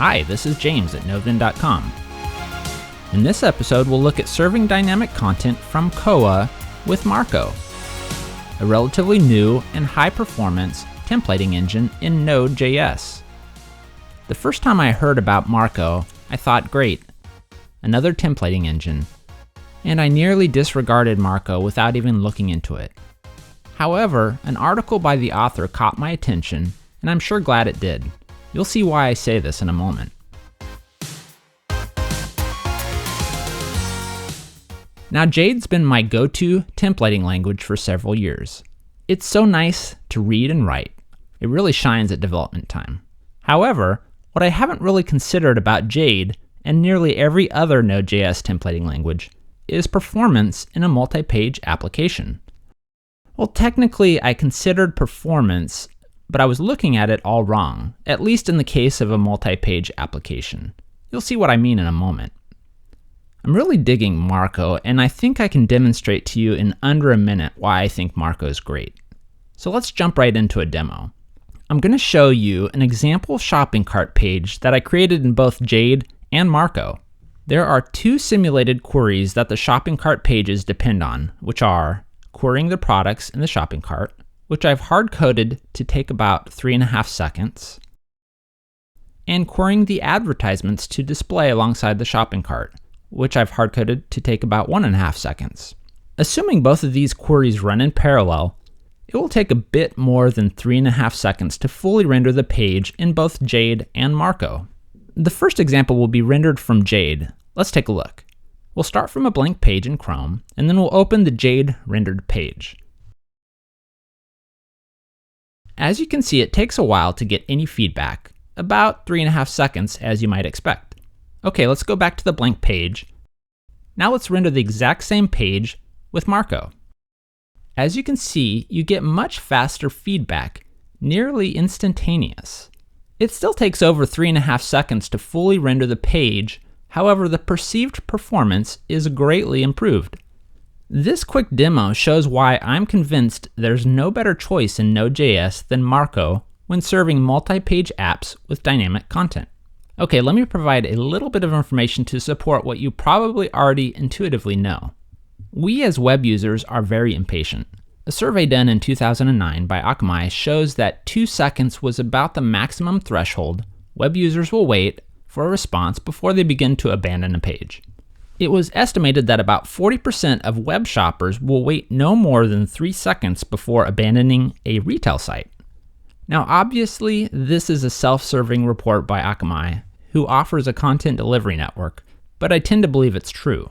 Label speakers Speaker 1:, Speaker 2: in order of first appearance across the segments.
Speaker 1: Hi, this is James at Node.js. In this episode, we'll look at serving dynamic content from Koa with Marko, a relatively new and high-performance templating engine in Node.js. The first time I heard about Marko, I thought, great, another templating engine, and I nearly disregarded Marko without even looking into it. However, an article by the author caught my attention, and I'm sure glad it did. You'll see why I say this in a moment. Now, Jade's been my go-to templating language for several years. It's so nice to read and write. It really shines at development time. However, what I haven't really considered about Jade and nearly every other Node.js templating language is performance in a multi-page application. Well, technically, I considered performance, but I was looking at it all wrong, at least in the case of a multi-page application. You'll see what I mean in a moment. I'm really digging Marko, and I think I can demonstrate to you in under a minute why I think Marko is great. So let's jump right into a demo. I'm going to show you an example shopping cart page that I created in both Jade and Marko. There are two simulated queries that the shopping cart pages depend on, which are querying the products in the shopping cart, which I've hard-coded to take about 3.5 seconds, and querying the advertisements to display alongside the shopping cart, which I've hard-coded to take about 1.5 seconds. Assuming both of these queries run in parallel, it will take a bit more than 3.5 seconds to fully render the page in both Jade and Marko. The first example will be rendered from Jade. Let's take a look. We'll start from a blank page in Chrome, and then we'll open the Jade rendered page. As you can see, it takes a while to get any feedback, about 3.5 seconds as you might expect. Okay, let's go back to the blank page. Now let's render the exact same page with Marko. As you can see, you get much faster feedback, nearly instantaneous. It still takes over 3.5 seconds to fully render the page, however, the perceived performance is greatly improved. This quick demo shows why I'm convinced there's no better choice in Node.js than Marko when serving multi-page apps with dynamic content. Okay, let me provide a little bit of information to support what you probably already intuitively know. We as web users are very impatient. A survey done in 2009 by Akamai shows that 2 seconds was about the maximum threshold web users will wait for a response before they begin to abandon a page. It was estimated that about 40% of web shoppers will wait no more than 3 seconds before abandoning a retail site. Now, obviously, this is a self-serving report by Akamai, who offers a content delivery network, but I tend to believe it's true.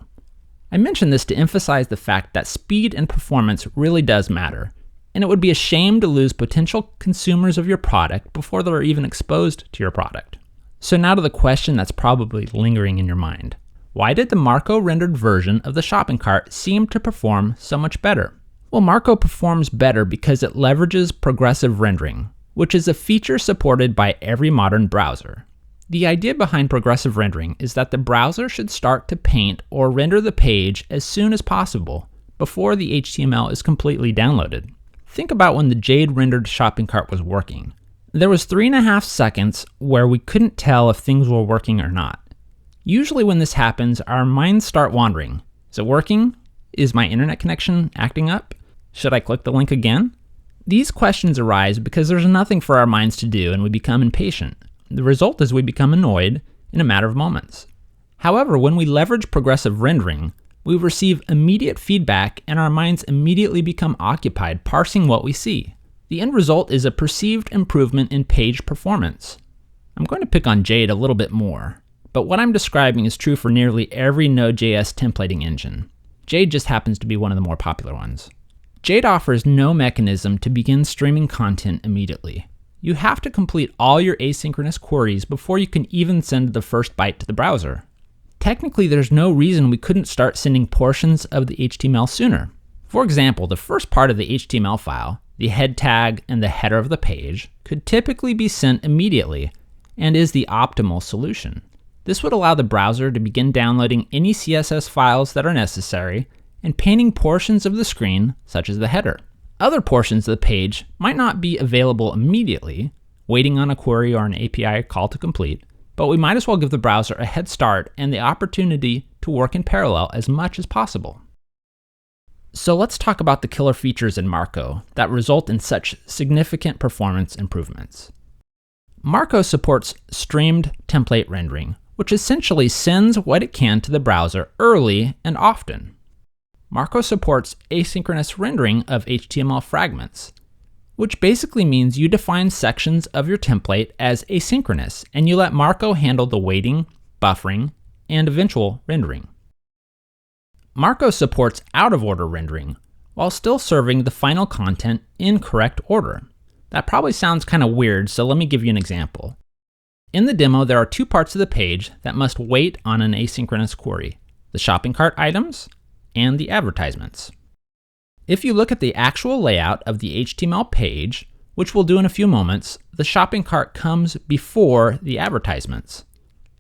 Speaker 1: I mention this to emphasize the fact that speed and performance really does matter, and it would be a shame to lose potential consumers of your product before they're even exposed to your product. So now to the question that's probably lingering in your mind. Why did the Marko rendered version of the shopping cart seem to perform so much better? Well, Marko performs better because it leverages progressive rendering, which is a feature supported by every modern browser. The idea behind progressive rendering is that the browser should start to paint or render the page as soon as possible before the HTML is completely downloaded. Think about when the Jade rendered shopping cart was working. There was 3.5 seconds where we couldn't tell if things were working or not. Usually when this happens, our minds start wandering. Is it working? Is my internet connection acting up? Should I click the link again? These questions arise because there's nothing for our minds to do and we become impatient. The result is we become annoyed in a matter of moments. However, when we leverage progressive rendering, we receive immediate feedback and our minds immediately become occupied parsing what we see. The end result is a perceived improvement in page performance. I'm going to pick on Jade a little bit more, but what I'm describing is true for nearly every Node.js templating engine. Jade just happens to be one of the more popular ones. Jade offers no mechanism to begin streaming content immediately. You have to complete all your asynchronous queries before you can even send the first byte to the browser. Technically, there's no reason we couldn't start sending portions of the HTML sooner. For example, the first part of the HTML file, the head tag and the header of the page, could typically be sent immediately and is the optimal solution. This would allow the browser to begin downloading any CSS files that are necessary and painting portions of the screen, such as the header. Other portions of the page might not be available immediately, waiting on a query or an API call to complete, but we might as well give the browser a head start and the opportunity to work in parallel as much as possible. So let's talk about the killer features in Marko that result in such significant performance improvements. Marko supports streamed template rendering, which essentially sends what it can to the browser early and often. Marko supports asynchronous rendering of HTML fragments, which basically means you define sections of your template as asynchronous and you let Marko handle the waiting, buffering, and eventual rendering. Marko supports out-of-order rendering while still serving the final content in correct order. That probably sounds kind of weird, so let me give you an example. In the demo, there are two parts of the page that must wait on an asynchronous query: the shopping cart items and the advertisements. If you look at the actual layout of the HTML page, which we'll do in a few moments, the shopping cart comes before the advertisements.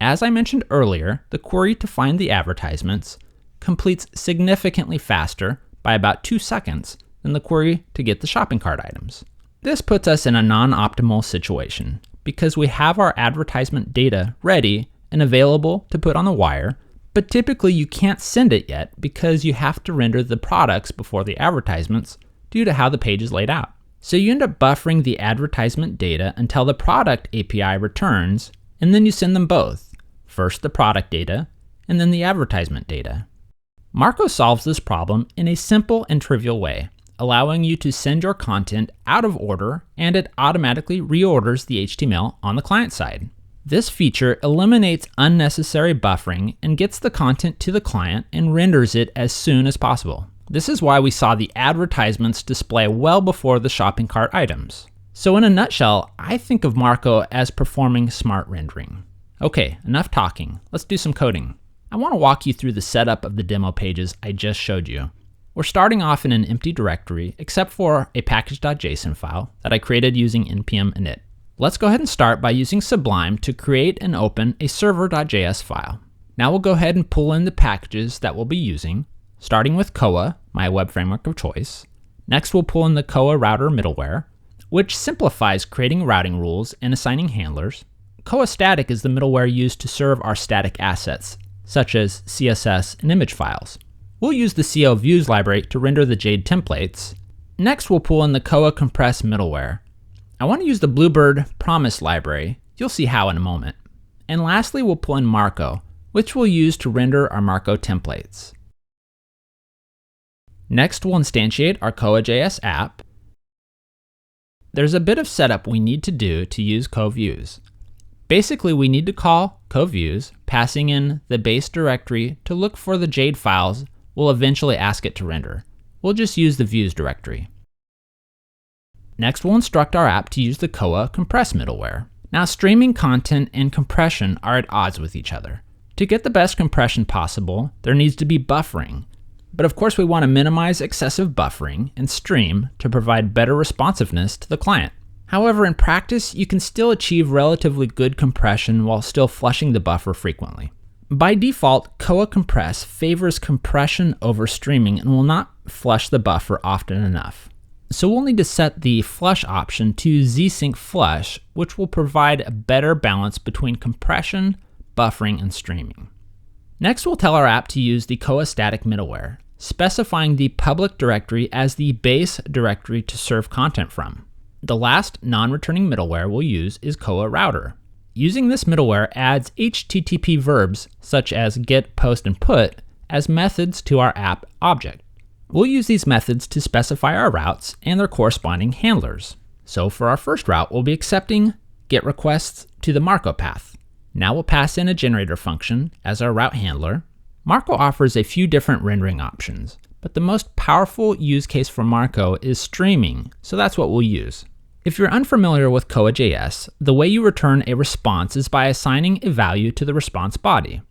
Speaker 1: As I mentioned earlier, the query to find the advertisements completes significantly faster by about 2 seconds than the query to get the shopping cart items. This puts us in a non-optimal situation because we have our advertisement data ready and available to put on the wire, but typically you can't send it yet because you have to render the products before the advertisements due to how the page is laid out. So you end up buffering the advertisement data until the product API returns, and then you send them both. First the product data, and then the advertisement data. Marko solves this problem in a simple and trivial way, allowing you to send your content out of order, and it automatically reorders the HTML on the client side. This feature eliminates unnecessary buffering and gets the content to the client and renders it as soon as possible. This is why we saw the advertisements display well before the shopping cart items. So in a nutshell, I think of Marko as performing smart rendering. Okay, enough talking. Let's do some coding. I want to walk you through the setup of the demo pages I just showed you. We're starting off in an empty directory except for a package.json file that I created using npm init. Let's go ahead and start by using Sublime to create and open a server.js file. Now we'll go ahead and pull in the packages that we'll be using, starting with Koa, my web framework of choice. Next we'll pull in the Koa router middleware, which simplifies creating routing rules and assigning handlers. Koa static is the middleware used to serve our static assets, such as CSS and image files. We'll use the CO views library to render the Jade templates. Next we'll pull in the Koa compress middleware. I want to use the Bluebird promise library. You'll see how in a moment. And lastly, we'll pull in Marko, which we'll use to render our Marko templates. Next, we'll instantiate our Koa.js app. There's a bit of setup we need to do to use KoViews. Basically, we need to call KoViews, passing in the base directory to look for the Jade files we'll eventually ask it to render. We'll just use the views directory. Next, we'll instruct our app to use the Koa compress middleware. Now, streaming content and compression are at odds with each other. To get the best compression possible, there needs to be buffering. But of course, we want to minimize excessive buffering and stream to provide better responsiveness to the client. However, in practice, you can still achieve relatively good compression while still flushing the buffer frequently. By default, Koa compress favors compression over streaming and will not flush the buffer often enough. So we'll need to set the flush option to ZSync flush, which will provide a better balance between compression, buffering, and streaming. Next, we'll tell our app to use the Koa static middleware, specifying the public directory as the base directory to serve content from. The last non-returning middleware we'll use is Koa router. Using this middleware adds HTTP verbs such as get, post, and put as methods to our app object. We'll use these methods to specify our routes and their corresponding handlers. So for our first route, we'll be accepting get requests to the Marko path. Now we'll pass in a generator function as our route handler. Marko offers a few different rendering options, but the most powerful use case for Marko is streaming, so that's what we'll use. If you're unfamiliar with Koa.js, the way you return a response is by assigning a value to the response body,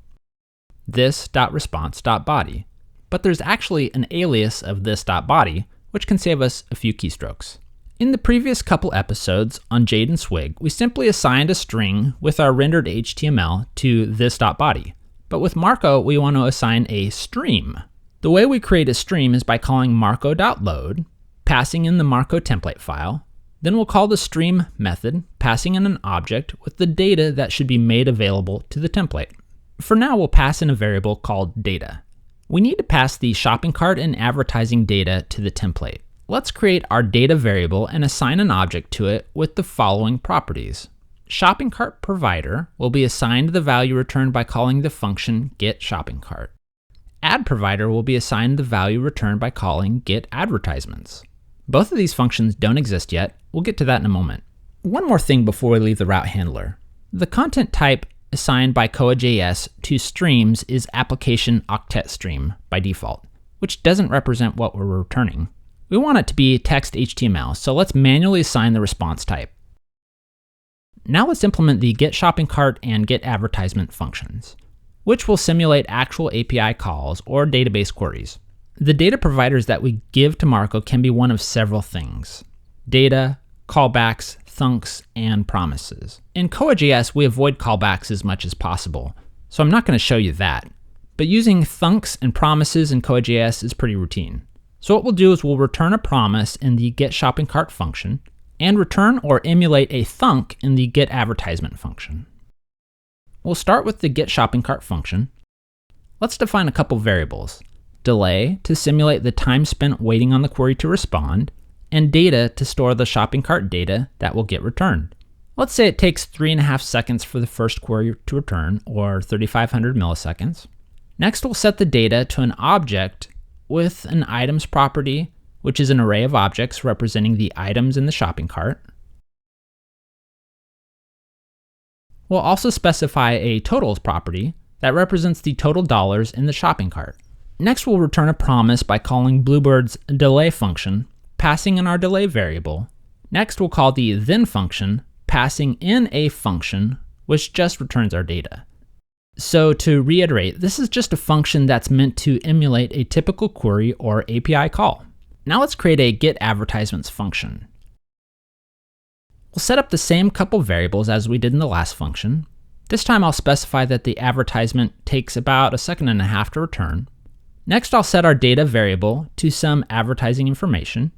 Speaker 1: this.response.body. But there's actually an alias of this.body, which can save us a few keystrokes. In the previous couple episodes on Jade and Swig, we simply assigned a string with our rendered HTML to this.body. But with Marko, we want to assign a stream. The way we create a stream is by calling marko.load, passing in the Marko template file, Then we'll call the stream method, passing in an object with the data that should be made available to the template. For now, we'll pass in a variable called data. We need to pass the shopping cart and advertising data to the template. Let's create our data variable and assign an object to it with the following properties. Shopping cart provider will be assigned the value returned by calling the function getShoppingCart. Ad provider will be assigned the value returned by calling getAdvertisements. Both of these functions don't exist yet. We'll get to that in a moment. One more thing before we leave the route handler. The content type assigned by Koajs to streams is application octet stream by default, which doesn't represent what we're returning. We want it to be text HTML, so let's manually assign the response type. Now let's implement the getShoppingCart and getAdvertisement functions, which will simulate actual API calls or database queries. The data providers that we give to Marko can be one of several things: data, callbacks, thunks, and promises. In Koajs, we avoid callbacks as much as possible, so I'm not going to show you that. But using thunks and promises in Koajs is pretty routine. So what we'll do is we'll return a promise in the getShoppingCart function, and return or emulate a thunk in the getAdvertisement function. We'll start with the getShoppingCart function. Let's define a couple variables: delay to simulate the time spent waiting on the query to respond, and data to store the shopping cart data that will get returned. Let's say it takes 3.5 seconds for the first query to return, or 3,500 milliseconds. Next, we'll set the data to an object with an items property, which is an array of objects representing the items in the shopping cart. We'll also specify a totals property that represents the total dollars in the shopping cart. Next, we'll return a promise by calling Bluebird's delay function, passing in our delay variable. Next, we'll call the then function, passing in a function which just returns our data. So to reiterate, this is just a function that's meant to emulate a typical query or API call. Now let's create a getAdvertisements function. We'll set up the same couple variables as we did in the last function. This time I'll specify that the advertisement takes about 1.5 seconds to return. Next, I'll set our data variable to some advertising information.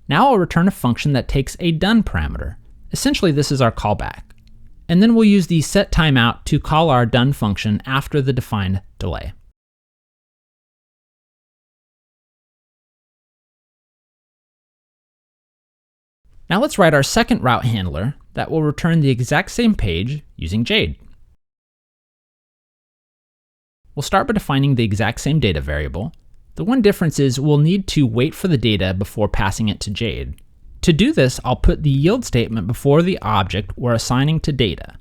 Speaker 1: Now I'll return a function that takes a done parameter. Essentially, this is our callback. And then we'll use the setTimeout to call our done function after the defined delay. Now let's write our second route handler that will return the exact same page using Jade. We'll start by defining the exact same data variable. The one difference is we'll need to wait for the data before passing it to Jade. To do this, I'll put the yield statement before the object we're assigning to data.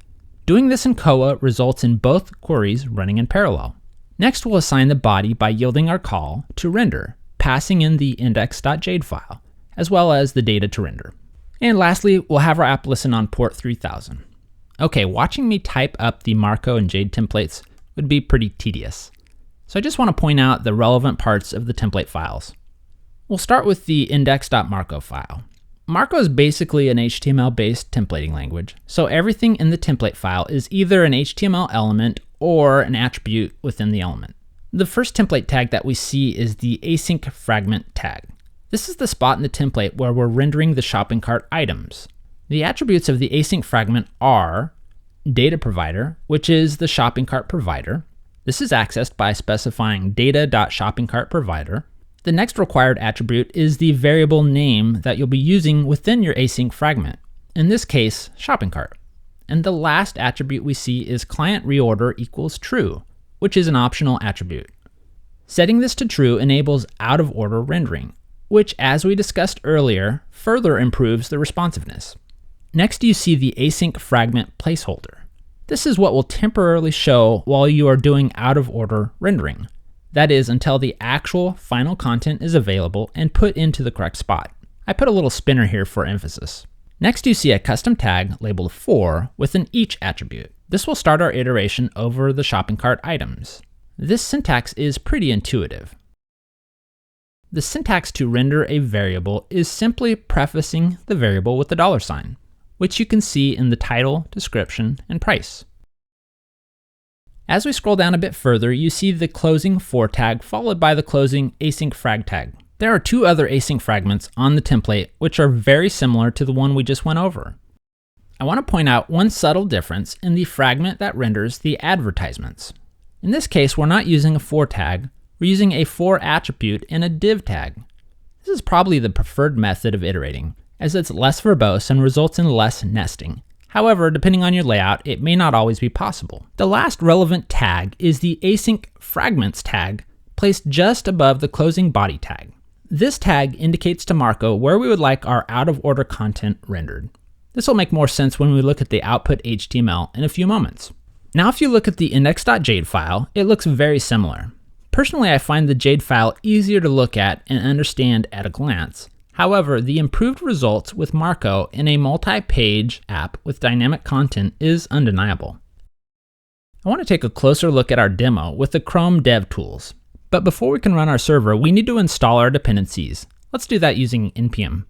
Speaker 1: Doing this in Koa results in both queries running in parallel. Next, we'll assign the body by yielding our call to render, passing in the index.jade file, as well as the data to render. And lastly, we'll have our app listen on port 3000. Okay, watching me type up the Marko and Jade templates would be pretty tedious. So I just want to point out the relevant parts of the template files. We'll start with the index.marko file. Marko is basically an HTML-based templating language, so everything in the template file is either an HTML element or an attribute within the element. The first template tag that we see is the async fragment tag. This is the spot in the template where we're rendering the shopping cart items. The attributes of the async fragment are data provider, which is the shopping cart provider. This is accessed by specifying data.shoppingcartProvider. The next required attribute is the variable name that you'll be using within your async fragment, in this case, shopping cart. And the last attribute we see is client reorder equals true, which is an optional attribute. Setting this to true enables out of order rendering, which, as we discussed earlier, further improves the responsiveness. Next, you see the async fragment placeholder. This is what will temporarily show while you are doing out of order rendering. That is, until the actual final content is available and put into the correct spot. I put a little spinner here for emphasis. Next, you see a custom tag labeled for with an each attribute. This will start our iteration over the shopping cart items. This syntax is pretty intuitive. The syntax to render a variable is simply prefacing the variable with the $sign. which you can see in the title, description, and price. As we scroll down a bit further, you see the closing for tag followed by the closing async frag tag. There are two other async fragments on the template which are very similar to the one we just went over. I want to point out one subtle difference in the fragment that renders the advertisements. In this case, we're not using a for tag, we're using a for attribute in a div tag. This is probably the preferred method of iterating, as it's less verbose and results in less nesting. However, depending on your layout, it may not always be possible. The last relevant tag is the async fragments tag, placed just above the closing body tag. This tag indicates to Marko where we would like our out-of-order content rendered. This will make more sense when we look at the output HTML in a few moments. Now if you look at the index.jade file, it looks very similar. Personally, I find the Jade file easier to look at and understand at a glance. However, the improved results with Marko in a multi-page app with dynamic content is undeniable. I want to take a closer look at our demo with the Chrome DevTools. But before we can run our server, we need to install our dependencies. Let's do that using npm.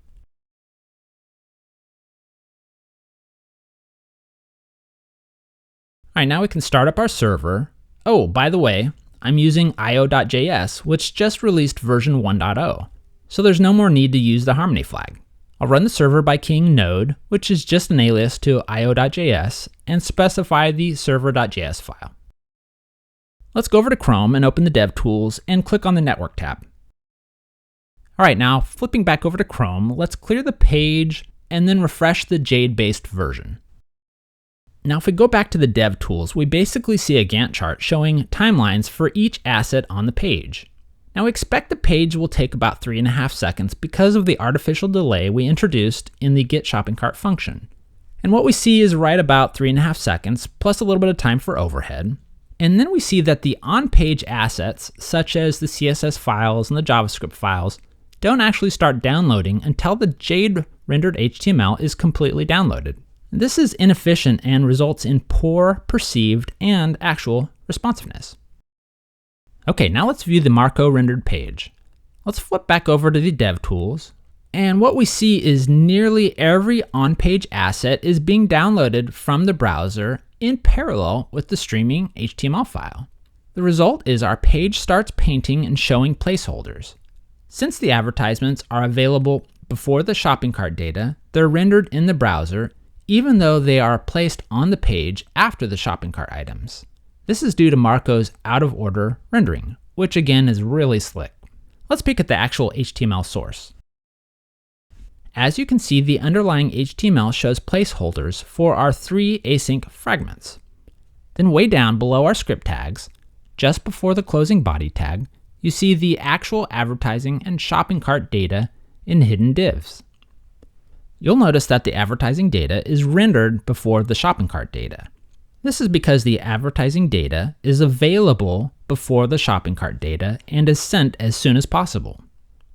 Speaker 1: All right, now we can start up our server. Oh, by the way, I'm using io.js, which just released version 1.0. So there's no more need to use the Harmony flag. I'll run the server by keying node, which is just an alias to io.js, and specify the server.js file. Let's go over to Chrome and open the DevTools and click on the Network tab. All right, now flipping back over to Chrome, let's clear the page and then refresh the Jade-based version. Now if we go back to the DevTools, we basically see a Gantt chart showing timelines for each asset on the page. Now we expect the page will take about 3.5 seconds because of the artificial delay we introduced in the get shopping cart function. And what we see is right about 3.5 seconds plus a little bit of time for overhead. And then we see that the on-page assets, such as the CSS files and the JavaScript files, don't actually start downloading until the Jade rendered HTML is completely downloaded. This is inefficient and results in poor perceived and actual responsiveness. Okay, now let's view the Marko rendered page. Let's flip back over to the DevTools, and what we see is nearly every on-page asset is being downloaded from the browser in parallel with the streaming HTML file. The result is our page starts painting and showing placeholders. Since the advertisements are available before the shopping cart data, they're rendered in the browser even though they are placed on the page after the shopping cart items. This is due to Marko's out-of-order rendering, which again is really slick. Let's peek at the actual HTML source. As you can see, the underlying HTML shows placeholders for our 3 async fragments. Then way down below our script tags, just before the closing body tag, you see the actual advertising and shopping cart data in hidden divs. You'll notice that the advertising data is rendered before the shopping cart data. This is because the advertising data is available before the shopping cart data and is sent as soon as possible.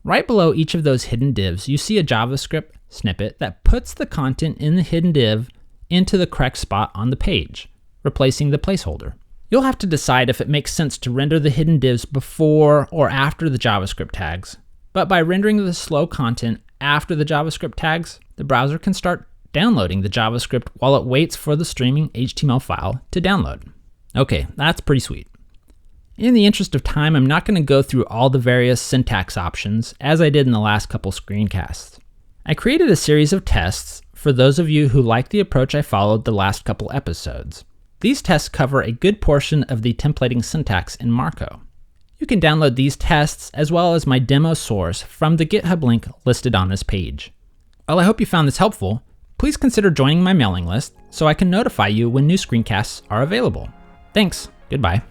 Speaker 1: Right below each of those hidden divs, you see a JavaScript snippet that puts the content in the hidden div into the correct spot on the page, replacing the placeholder. You'll have to decide if it makes sense to render the hidden divs before or after the JavaScript tags, but by rendering the slow content after the JavaScript tags, the browser can start downloading the JavaScript while it waits for the streaming HTML file to download. Okay, that's pretty sweet. In the interest of time, I'm not going to go through all the various syntax options as I did in the last couple screencasts. I created a series of tests for those of you who like the approach I followed the last couple episodes. These tests cover a good portion of the templating syntax in Marko. You can download these tests as well as my demo source from the GitHub link listed on this page. Well, I hope you found this helpful. Please consider joining my mailing list so I can notify you when new screencasts are available. Thanks, goodbye.